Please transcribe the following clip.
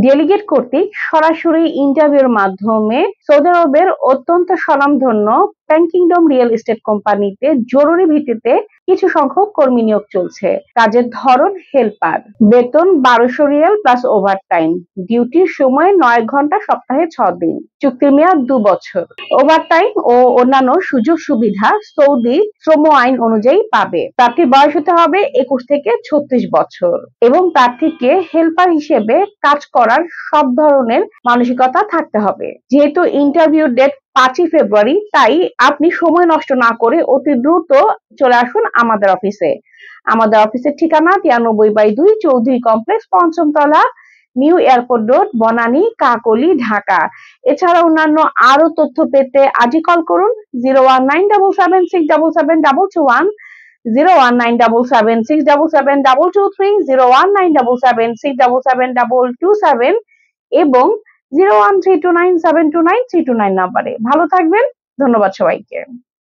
Delegate কর্তৃক সরাসরি ইন্টারভিউর মাধ্যমে সৌদি আরবের অত্যন্ত স্বনামধন্য প্যান কিংডম রিয়েল এস্টেট কোম্পানিতে জরুরি ভিত্তিতে কিছু সংখ্যক কর্মী নিয়োগ চলছে। কাজের ধরন হেল্পার, বেতন 1200 রিয়াল প্লাস ওভারটাইম, ডিউটির সময় 9 ঘন্টা সপ্তাহে 6 দিন, চুক্তির মেয়াদ 2 বছর। ওভারটাইম ও অন্যান্য সুযোগ সুবিধা সৌদি শ্রম আইন অনুযায়ী পাবে। প্রার্থীর বয়স হতে হবে 21 থেকে 36 বছর এবং প্রার্থীকে হেল্পার হিসেবে কাজ করার সব ধরনের মানসিকতা থাকতে হবে। যেহেতু ইন্টারভিউ ডেট 5ই ফেব্রুয়ারি, তাই আপনি সময় নষ্ট না করে অতি দ্রুত চলে আসুন আমাদের অফিসে। আমাদের অফিসের ঠিকানা 93/2 চৌধুরী কমপ্লেক্স, 5ম তলা, new airport road, Banani, Kakoli, Dhaka. এছাড়া অন্যান্য আরো তথ্য পেতে আজই কল করুন 01977677221, 01977677223, 01977677227 এবং 01329729329 নাম্বারে। ভালো থাকবেন। ধন্যবাদ সবাইকে।